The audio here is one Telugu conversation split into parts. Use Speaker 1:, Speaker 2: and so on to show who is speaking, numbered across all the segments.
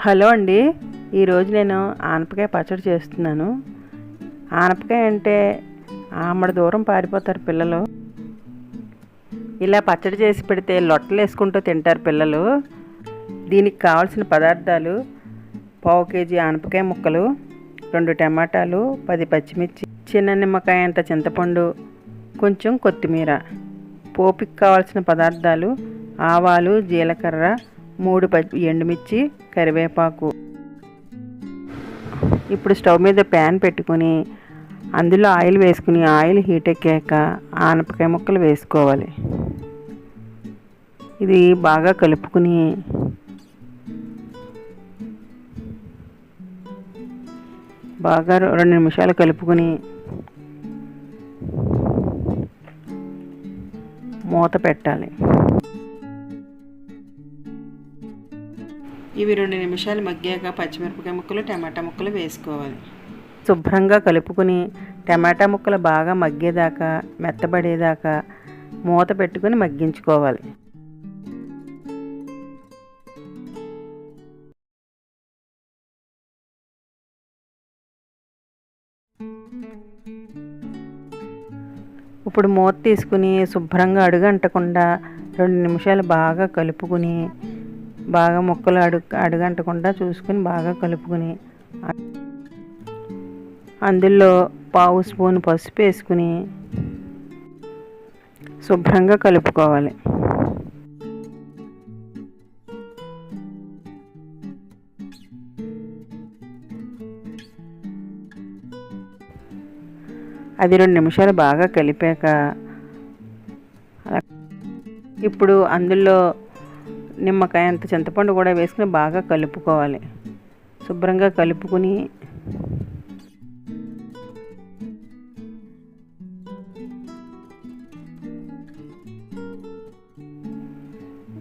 Speaker 1: హలో అండి, ఈరోజు నేను ఆనపకాయ పచ్చడి చేస్తున్నాను. ఆనపకాయ అంటే ఆమడ దూరం పారిపోతారు పిల్లలు. ఇలా పచ్చడి చేసి పెడితే లొట్టలు వేసుకుంటూ తింటారు పిల్లలు. దీనికి కావాల్సిన పదార్థాలు: పావు కేజీ ఆనపకాయ ముక్కలు, 2 టమాటాలు, 10 పచ్చిమిర్చి, చిన్న నిమ్మకాయ అంత చింతపండు, కొంచెం కొత్తిమీర. పోపుకి కావాల్సిన పదార్థాలు: ఆవాలు, జీలకర్ర, 3 ఎండుమిర్చి, కరివేపాకు. ఇప్పుడు స్టవ్ మీద ప్యాన్ పెట్టుకుని అందులో ఆయిల్ వేసుకుని ఆయిల్ హీట్ ఎక్కాక ఆనపకాయ ముక్కలు వేసుకోవాలి. ఇది బాగా కలుపుకుని బాగా 2 నిమిషాలు కలుపుకుని మూత పెట్టాలి. ఇవి 2 నిమిషాలు మగ్గాక పచ్చిమిరపకాయ ముక్కలు, టమాటా ముక్కలు వేసుకోవాలి. శుభ్రంగా కలుపుకుని టమాటా ముక్కలు బాగా మగ్గేదాకా, మెత్తబడేదాకా మూత పెట్టుకుని మగ్గించుకోవాలి. ఇప్పుడు మూత తీసుకుని శుభ్రంగా అడుగంటకుండా 2 నిమిషాలు బాగా కలుపుకుని బాగా ముక్కలు అడుగంటకుండా చూసుకుని బాగా కలుపుకుని అందులో పావు స్పూన్ పసుపు వేసుకుని శుభ్రంగా కలుపుకోవాలి. అది 2 నిమిషాలు బాగా కలిపాక ఇప్పుడు అందులో నిమ్మకాయ అంత చింతపండు కూడా వేసుకుని బాగా కలుపుకోవాలి. శుభ్రంగా కలుపుకుని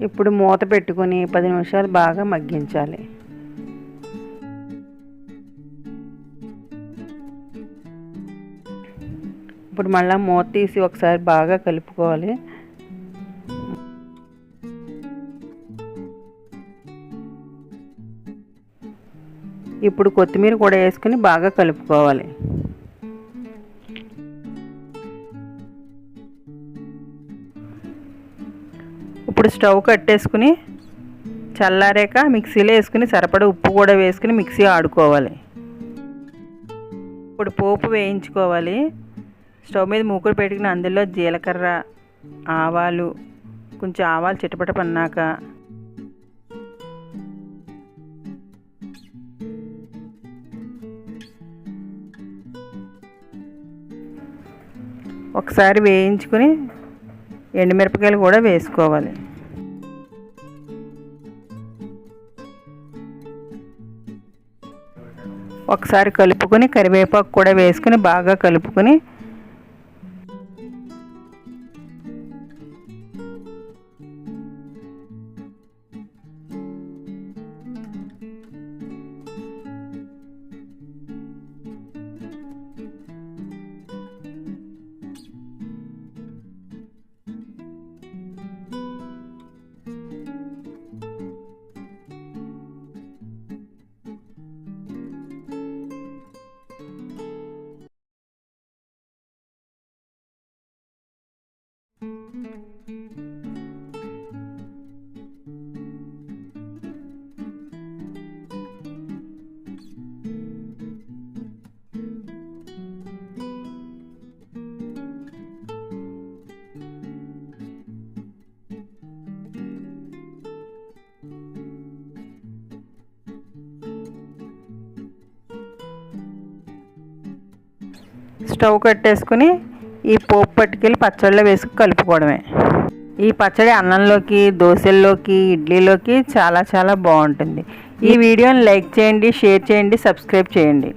Speaker 1: ఇప్పుడు మూత పెట్టుకుని 10 నిమిషాలు బాగా మగ్గించాలి. ఇప్పుడు మళ్ళీ మూత తీసి ఒకసారి బాగా కలుపుకోవాలి. ఇప్పుడు కొత్తిమీర కూడా వేసుకుని బాగా కలుపుకోవాలి. ఇప్పుడు స్టవ్ కట్టేసుకుని చల్లారాక మిక్సీలో వేసుకుని సరిపడా ఉప్పు కూడా వేసుకుని మిక్సీ ఆడుకోవాలి. ఇప్పుడు పోపు వేయించుకోవాలి. స్టవ్ మీద మూకుడు పెట్టుకుని అందులో జీలకర్ర, ఆవాలు, కొంచెం ఆవాలు చిటపట పన్నాక ఒకసారి వేయించుకుని ఎండుమిరపకాయలు కూడా వేసుకోవాలి. ఒకసారి కలుపుకొని కరివేపాకు కూడా వేసుకుని బాగా కలుపుకొని స్టవ్ కట్టేసుకుని ఈ పోపు పట్టుకెళ్ళి పచ్చడిలో వేసుకు కలుపుకోవడమే. ఈ పచ్చడి అన్నంలోకి, దోశల్లోకి, ఇడ్లీలోకి చాలా చాలా బాగుంటుంది. ఈ వీడియోని లైక్ చేయండి, షేర్ చేయండి, సబ్స్క్రైబ్ చేయండి.